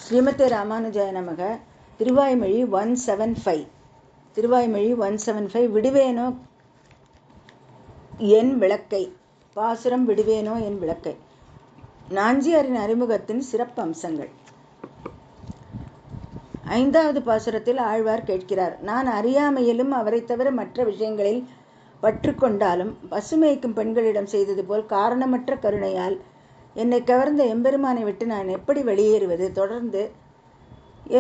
ஸ்ரீமதே ராமானுஜாய நமக. திருவாய்மொழி 175. திருவாய்மொழி 175. விடுவேனோ என் விளக்கை. பாசுரம் விடுவேனோ என் விளக்கை. நாஞ்சியாரின் அறிமுகத்தின் சிறப்பு அம்சங்கள். 5வது பாசுரத்தில் ஆழ்வார் கேட்கிறார், நான் அறியாமையிலும் அவரை தவிர மற்ற விஷயங்களில் பற்று கொண்டாலும் பசுமைக்கும் பெண்களிடம் செய்தது போல் காரணமற்ற கருணையால் என்னை கவர்ந்த எம்பெருமானை விட்டு நான் எப்படி வெளியேறுவது? தொடர்ந்து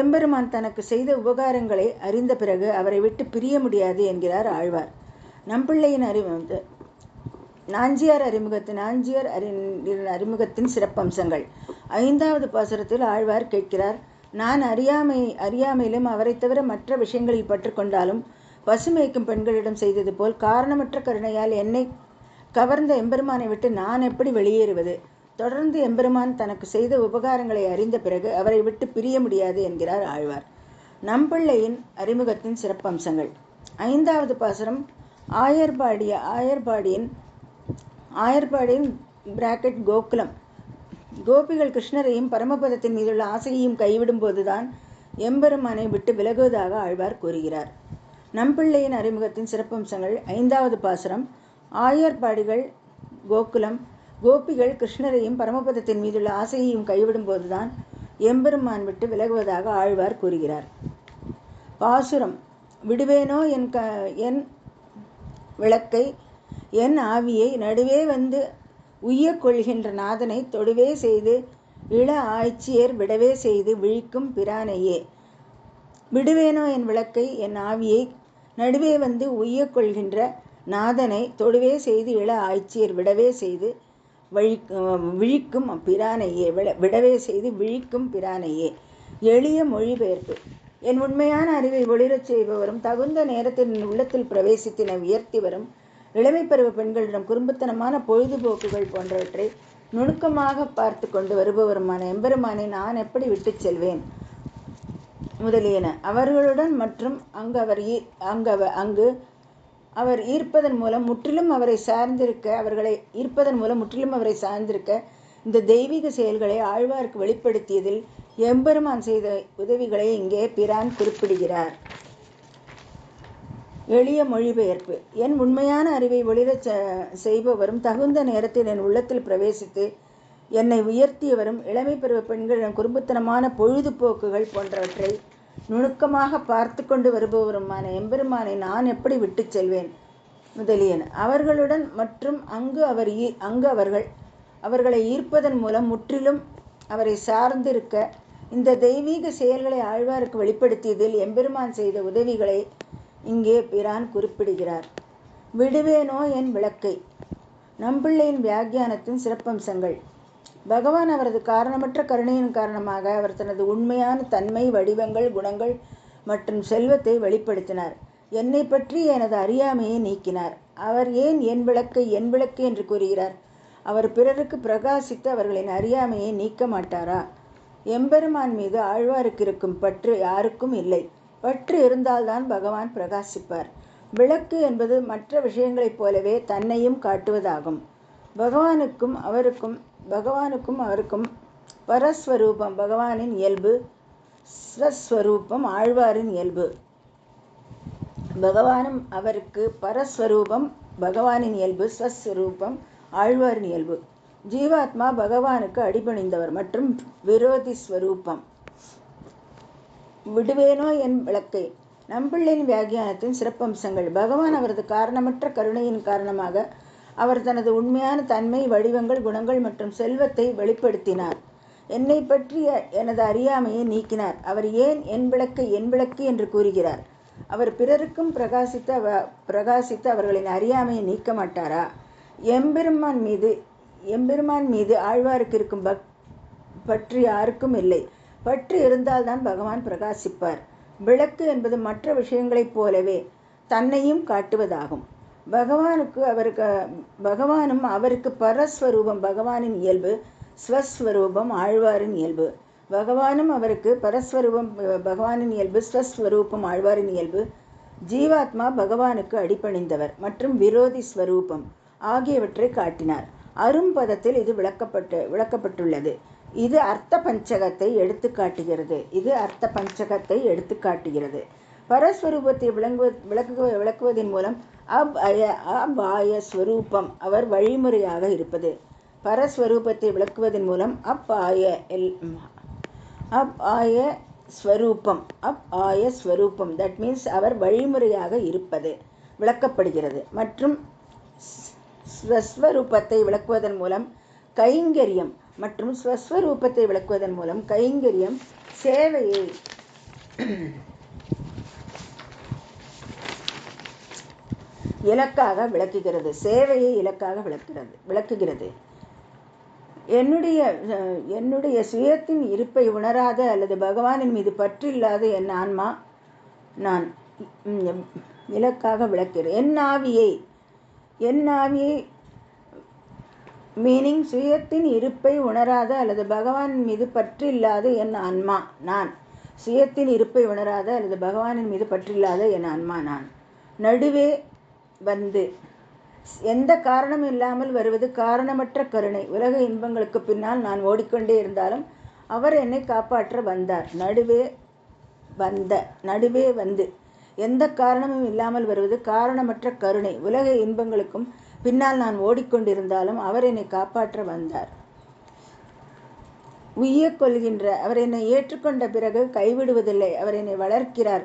எம்பெருமான் தனக்கு செய்த உபகாரங்களை அறிந்த பிறகு அவரை விட்டு பிரிய முடியாது என்கிறார் ஆழ்வார். நம்பிள்ளையின் நாஞ்சியார் அறிமுகத்தின் சிறப்பம்சங்கள். 5வது பாசுரத்தில் ஆழ்வார் கேட்கிறார், நான் அறியாமையிலும் அவரை தவிர மற்ற விஷயங்களில் பற்று கொண்டாலும் பசுமைக்கும் பெண்களிடம் செய்தது போல் காரணமற்ற கருணையால் என்னை கவர்ந்த எம்பெருமானை விட்டு நான் எப்படி வெளியேறுவது? தொடர்ந்து எம்பெருமான் தனக்கு செய்த உபகாரங்களை அறிந்த பிறகு அவரை விட்டு பிரிய முடியாது என்கிறார் ஆழ்வார். நம்பிள்ளையின் அறிமுகத்தின் சிறப்பம்சங்கள். 5வது பாசுரம் ஆயர்பாடியின் கோகுலம். கோபிகள் கிருஷ்ணரையும் பரமபதத்தின் மீதுள்ள ஆசையையும் கைவிடும் போதுதான் எம்பெருமானை விட்டு விலகுவதாக ஆழ்வார் கூறுகிறார். நம்பிள்ளையின் அறிமுகத்தின் சிறப்பம்சங்கள். 5வது பாசுரம் ஆயர்பாடிகள் கோகுலம். கோபிகள் கிருஷ்ணரையும் பரமபதத்தின் மீதுள்ள ஆசையையும் கைவிடும் போதுதான் எம்பெருமான் விட்டு விலகுவதாக ஆழ்வார் கூறுகிறார். பாசுரம் விடுவேனோ என் விளக்கை, என் ஆவியை நடுவே வந்து உய்யக் கொள்கின்ற நாதனை தொடுவே செய்து இள ஆய்ச்சியர் விடவே செய்து விழிக்கும் பிரானையே. விடுவேனோ என் விளக்கை, என் ஆவியை நடுவே வந்து உய்யக் கொள்கின்ற நாதனை தொடுவே செய்து இள ஆய்ச்சியர் விடவே செய்து விழிக்கும் பிரானையே. விடவே செய்து விழிக்கும் பிரானையே. எளிய மொழிபெயர்ப்பு. என் உண்மையான அறிவை ஒளிரச் செய்பவரும் தகுந்த நேரத்தில் என் உள்ளத்தில் பிரவேசித்தின உயர்த்தி வரும் இளமை பருவ பெண்களிடம் குறும்புத்தனமான பொழுதுபோக்குகள் போன்றவற்றை நுணுக்கமாக பார்த்து கொண்டு வருபவருமான எம்பெருமானை நான் எப்படி விட்டுச் செல்வேன்? முதலியன அவர்களுடன் மற்றும் அங்கு அவர் ஈர்ப்பதன் மூலம் முற்றிலும் அவரை சார்ந்திருக்க இந்த தெய்வீக செயல்களை ஆழ்வாருக்கு வெளிப்படுத்தியதில் எம்பெருமான் செய்த உதவிகளை இங்கே பிரான் குறிப்பிடுகிறார். எளிய மொழிபெயர்ப்பு. என் உண்மையான அறிவை ஒளிரச் செய்பவரும் தகுந்த நேரத்தில் என் உள்ளத்தில் பிரவேசித்து என்னை உயர்த்தியவரும் இளமை பருவ பெண்களிடம் குறும்புத்தனமான பொழுதுபோக்குகள் போன்றவற்றை நுணுக்கமாக பார்த்து கொண்டு வருபவருமான எம்பெருமானை நான் எப்படி விட்டுச் செல்வேன்? முதலியன அவர்களுடன் மற்றும் அவர்களை ஈர்ப்பதன் மூலம் முற்றிலும் அவரை சார்ந்திருக்க இந்த தெய்வீக செயல்களை ஆழ்வாருக்கு வெளிப்படுத்தியதில் எம்பெருமான் செய்த உதவிகளை இங்கே பிரான் குறிப்பிடுகிறார். விடுவேனோ என் விளக்கை. நம்பிள்ளையின் வியாக்கியானத்தின் சிறப்பம்சங்கள். பகவான் அவரது காரணமற்ற கருணையின் காரணமாக அவர் தனது உண்மையான தன்மை, வடிவங்கள், குணங்கள் மற்றும் செல்வத்தை வெளிப்படுத்தினார். என்னை பற்றி எனது அறியாமையை நீக்கினார். அவர் ஏன் என் விளக்கை என்று கூறுகிறார்? அவர் பிறருக்கு பிரகாசித்து அவர்களின் அறியாமையை நீக்க மாட்டாரா? எம்பெருமான் மீது ஆழ்வாருக்கு இருக்கும் பற்று யாருக்கும் இல்லை. பற்று இருந்தால்தான் பகவான் பிரகாசிப்பார். விளக்கு என்பது மற்ற விஷயங்களைப் போலவே தன்னையும் காட்டுவதாகும். பகவானுக்கும் அவருக்கும் பரஸ்வரூபம் பகவானின் இயல்பு, ஸ்வஸ்வரூபம் ஆழ்வாரின் இயல்பு. பகவானும் அவருக்கு பரஸ்வரூபம் பகவானின் இயல்பு, ஸ்வஸ்வரூபம் ஆழ்வாரின் இயல்பு. ஜீவாத்மா பகவானுக்கு அடிபணிந்தவர் மற்றும் விரோதி ஸ்வரூபம். விடுவேனோ என் விளக்கை. நம்பிள்ளையின் வியாக்கியானத்தின் சிறப்பம்சங்கள். பகவான் அவரது காரணமற்ற கருணையின் காரணமாக அவர் தனது உண்மையான தன்மை, வடிவங்கள், குணங்கள் மற்றும் செல்வத்தை வெளிப்படுத்தினார். என்னை பற்றிய எனது அறியாமையை நீக்கினார். அவர் ஏன் என் விளக்கு என்று கூறுகிறார்? அவர் பிறருக்கும் பிரகாசித்து அவர்களின் அறியாமையை நீக்க மாட்டாரா? எம்பெருமான் மீது ஆழ்வாருக்கு இருக்கும் பற்று யாருக்கும் இல்லை. பற்று இருந்தால்தான் பகவான் பிரகாசிப்பார். விளக்கு என்பது மற்ற விஷயங்களைப் போலவே தன்னையும் காட்டுவதாகும். பகவானும் அவருக்கு பரஸ்வரூபம் பகவானின் இயல்பு, ஸ்வஸ்வரூபம் ஆழ்வாரின் இயல்பு. பகவானும் அவருக்கு பரஸ்வரூபம் பகவானின் இயல்பு, ஸ்வஸ்வரூபம் ஆழ்வாரின் இயல்பு. ஜீவாத்மா பகவானுக்கு அடிபணிந்தவர் மற்றும் விரோதி ஸ்வரூபம் ஆகியவற்றை காட்டினார். அரும்பதத்தில் இது விளக்கப்பட்டுள்ளது. இது அர்த்த பஞ்சகத்தை எடுத்து காட்டுகிறது. பரஸ்வரூபத்தை விளக்குவதன் மூலம் அபாய ஸ்வரூபம் அவர் வழிமுறையாக இருப்பது. பரஸ்வரூபத்தை விளக்குவதன் மூலம் அபாய ஸ்வரூபம் தட் மீன்ஸ் அவர் வழிமுறையாக இருப்பது விளக்கப்படுகிறது. மற்றும் ஸ்வஸ்வரூபத்தை விளக்குவதன் மூலம் கைங்கரியம் சேவையை இலக்காக விளக்குகிறது. என்னுடைய சுயத்தின் இருப்பை உணராத அல்லது பகவானின் மீது பற்றில்லாத என் ஆன்மா நான் இலக்காக விளக்குகிறேன். என் ஆவியை மீனிங் சுயத்தின் இருப்பை உணராத அல்லது பகவானின் மீது பற்றில்லாத என் ஆன்மா நான். சுயத்தின் இருப்பை உணராத அல்லது பகவானின் மீது பற்றில்லாத என் ஆன்மா நான். நடுவே வந்து எந்த காரணமும் இல்லாமல் வருவது காரணமற்ற கருணை. உலக இன்பங்களுக்கு பின்னால் நான் ஓடிக்கொண்டே இருந்தாலும் அவர் என்னை காப்பாற்ற வந்தார். நடுவே வந்து எந்த காரணமும் இல்லாமல் வருவது காரணமற்ற கருணை. உலக இன்பங்களுக்கும் பின்னால் நான் ஓடிக்கொண்டிருந்தாலும் அவர் என்னை காப்பாற்ற வந்தார். உய்யக் கொள்கின்ற அவர் என்னை ஏற்றுக்கொண்ட பிறகு கைவிடுவதில்லை. அவர் என்னை வளர்க்கிறார்.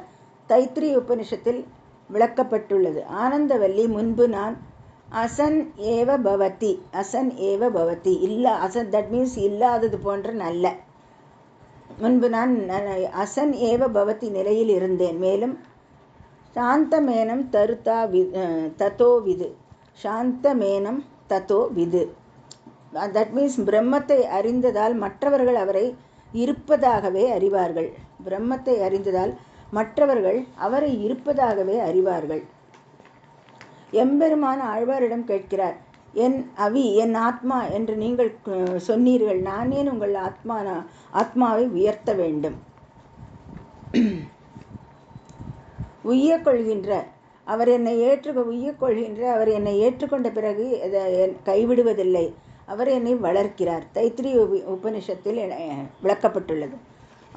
தைத்திரிய உபனிஷத்தில் விளக்கப்பட்டுள்ளது. ஆனந்தவல்லி முன்பு நான் அசன் ஏவ பவதி தட் மீன்ஸ் இல்லாதது போன்ற நல்ல. முன்பு நான் அசன் ஏவ பவதி நிலையில் இருந்தேன். மேலும் சாந்தமேனம் தத்தோ விது தட் மீன்ஸ் பிரம்மத்தை அறிந்ததால் மற்றவர்கள் அவரை இருப்பதாகவே அறிவார்கள். எம்பெருமான் ஆழ்வாரிடம் கேட்கிறார், என் ஆத்மா என்று நீங்கள் சொன்னீர்கள், நான் ஏன் உங்கள் ஆத்மாவை உயர்த்த வேண்டும்? உய்யக் கொள்கின்ற அவர் என்னை ஏற்றுக்கொண்ட பிறகு கைவிடுவதில்லை. அவர் என்னை வளர்க்கிறார். தைத்திரிய உபனிஷத்தில் விளக்கப்பட்டுள்ளது.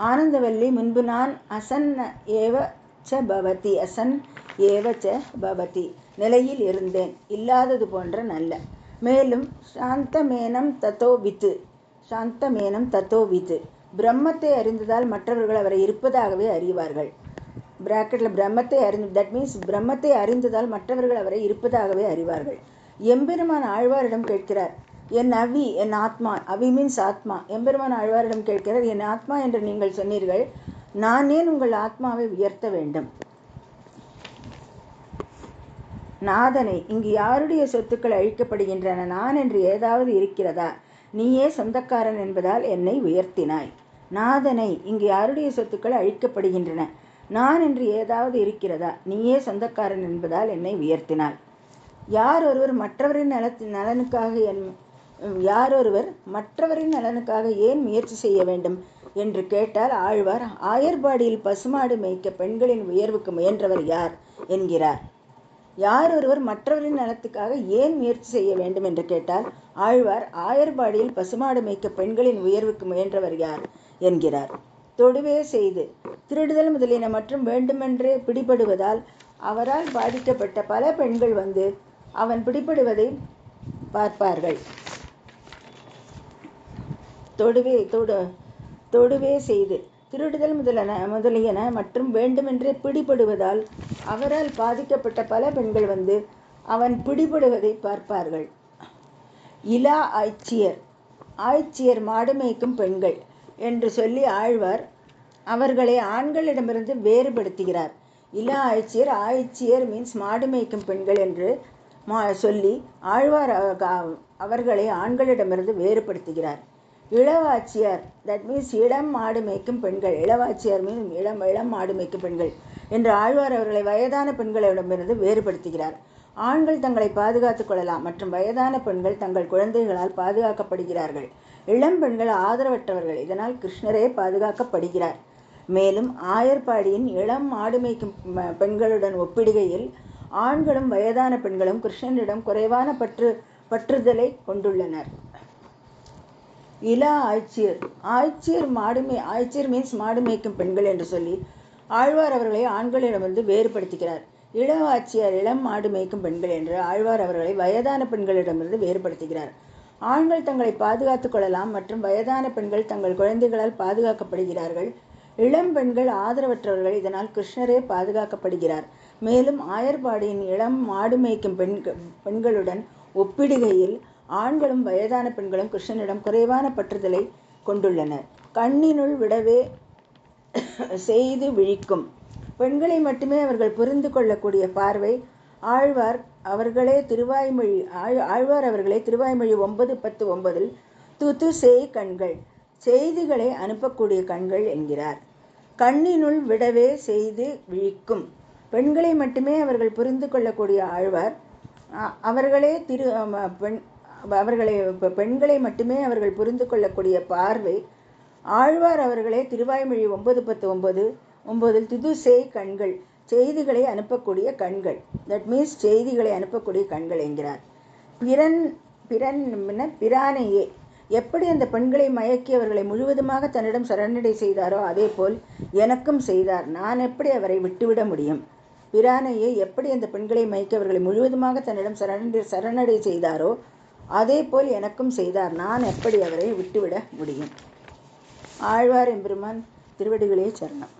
ஆனந்தவல்லி முன்பு நான் அசன் ஏவ ச பவதி நிலையில் இருந்தேன், இல்லாதது போன்ற நல்ல. மேலும் சாந்தமேனம் தத்தோ வித்து பிரம்மத்தை அறிந்ததால் மற்றவர்கள் அவரை இருப்பதாகவே அறிவார்கள். பிரம்மத்தை அறிந்ததால் மற்றவர்கள் அவரை இருப்பதாகவே அறிவார்கள். எம்பெருமான் ஆழ்வாரிடம் கேட்கிறார், என் ஆத்மா. மீன்ஸ் ஆத்மா. எம்பெருமான் ஆழ்வாரிடம் கேட்கிறார், என் ஆத்மா என்று நீங்கள் சொன்னீர்கள், நான் ஏன் உங்கள் ஆத்மாவை உயர்த்த வேண்டும்? நாதனை, இங்கு யாருடைய சொத்துக்கள் அழிக்கப்படுகின்றன? நான் என்று ஏதாவது இருக்கிறதா? நீயே சொந்தக்காரன் என்பதால் என்னை உயர்த்தினாய். நாதனை, இங்கு யாருடைய சொத்துக்கள் அழிக்கப்படுகின்றன? நான் என்று ஏதாவது இருக்கிறதா? நீயே சொந்தக்காரன் என்பதால் என்னை உயர்த்தினாய். யாரொருவர் மற்றவரின் நலனுக்காக ஏன் முயற்சி செய்ய வேண்டும் என்று கேட்டால் ஆழ்வார், ஆயர்பாடியில் பசுமாடு மேய்க்க பெண்களின் உயர்வுக்கு முயன்றவர் யார் என்கிறார். யாரொருவர் மற்றவரின் நலத்துக்காக ஏன் முயற்சி செய்ய வேண்டும் என்று கேட்டால் ஆழ்வார், ஆயர்பாடியில் பசுமாடு மேய்க்க பெண்களின் உயர்வுக்கு முயன்றவர் யார் என்கிறார். தொடுவே செய்து திருடுதல் முதலியன மற்றும் வேண்டுமென்றே பிடிபடுவதால் அவரால் பாதிக்கப்பட்ட பல பெண்கள் வந்து அவன் பிடிபடுவதை பார்ப்பார்கள். தொடுவே செய்து திருடுதல் முதலியன மற்றும் வேண்டுமென்றே பிடிபடுவதால் அவரால் பாதிக்கப்பட்ட பல பெண்கள் வந்து அவன் பிடிபடுவதை பார்ப்பார்கள். இலா ஆய்ச்சியர் மாடு மேய்க்கும் பெண்கள் என்று சொல்லி ஆழ்வார் அவர்களை ஆண்களிடமிருந்து வேறுபடுத்துகிறார். இலா ஆய்ச்சியர் மீன்ஸ் மாடு மேய்க்கும் பெண்கள் என்று சொல்லி ஆழ்வார் அவர்களை ஆண்களிடமிருந்து வேறுபடுத்துகிறார். இளவாச்சியார் தட் மீன்ஸ் இளம் மாடு மேய்க்கும் பெண்கள். இளவாச்சியார் மீன்ஸ் இளம் மாடு மேய்க்கும் பெண்கள் என்று ஆழ்வார் அவர்களை வயதான பெண்களிடமிருந்து வேறுபடுத்துகிறார். ஆண்கள் தங்களை பாதுகாத்துக் கொள்ளலாம் மற்றும் வயதான பெண்கள் தங்கள் குழந்தைகளால் பாதுகாக்கப்படுகிறார்கள். இளம் பெண்கள் ஆதரவற்றவர்கள், இதனால் கிருஷ்ணரே பாதுகாக்கப்படுகிறார். மேலும் ஆயர்பாடியின் இளம் மாடு மேய்க்கும் பெண்களுடன் ஒப்பிடுகையில் ஆண்களும் வயதான பெண்களும் கிருஷ்ணனிடம் குறைவான பற்றுதலை கொண்டுள்ளனர். இளா ஆய்ச்சியர். ஆய்ச்சியர் மீன்ஸ் மாடு மேய்க்கும் பெண்கள் என்று சொல்லி ஆழ்வார் அவர்களை ஆண்களிடமிருந்து வேறுபடுத்துகிறார். இள ஆட்சியார் இளம் மாடு மேய்க்கும் பெண்கள் என்று ஆழ்வார் அவர்களை வயதான பெண்களிடமிருந்து வேறுபடுத்துகிறார். ஆண்கள் தங்களை பாதுகாத்துக் கொள்ளலாம் மற்றும் வயதான பெண்கள் தங்கள் குழந்தைகளால் பாதுகாக்கப்படுகிறார்கள். இளம் பெண்கள் ஆதரவற்றவர்கள், இதனால் கிருஷ்ணரே பாதுகாக்கப்படுகிறார். மேலும் ஆயர்பாடியின் இளம் மாடு மேய்க்கும் பெண்களுடன் ஒப்பிடுகையில் ஆண்களும் வயதான பெண்களும் கிருஷ்ணனிடம் குறைவான பற்றுதலை கொண்டுள்ளனர். கண்ணினுள் விடவே செய்து விழிக்கும் பெண்களை மட்டுமே அவர்கள் புரிந்து கொள்ளக்கூடிய பார்வை. ஆழ்வார் அவர்களே திருவாய்மொழி 9:10-9 துது செய் கண்கள், செய்திகளை அனுப்பக்கூடிய கண்கள் என்கிறார். கண்ணினுள் விடவே செய்து விழிக்கும் பெண்களை மட்டுமே அவர்கள் புரிந்து கொள்ளக்கூடிய ஆழ்வார் பெண்களை மட்டுமே அவர்கள் புரிந்து கொள்ளக்கூடிய பார்வை. ஆழ்வார் அவர்களே திருவாய்மொழி 9:10-9 துது செய் கண்கள், செய்திகளை அனுப்பக்கூடிய கண்கள். தட் மீன்ஸ் செய்திகளை அனுப்பக்கூடிய கண்கள் என்கிறார். பிரானையே எப்படி அந்த பெண்களை மயக்கி அவர்களை முழுவதுமாக தன்னிடம் சரணடை செய்தாரோ அதே போல் எனக்கும் செய்தார். நான் எப்படி அவரை விட்டுவிட முடியும்? பிரானையே எப்படி அந்த பெண்களை மயக்கி அவர்களை முழுவதுமாக தன்னிடம் சரணடை செய்தாரோ அதே போல் எனக்கும் செய்தார். நான் எப்படி அவரை விட்டுவிட முடியும்? ஆழ்வார் எம்பெருமான் திருவடிகளே சரணம்.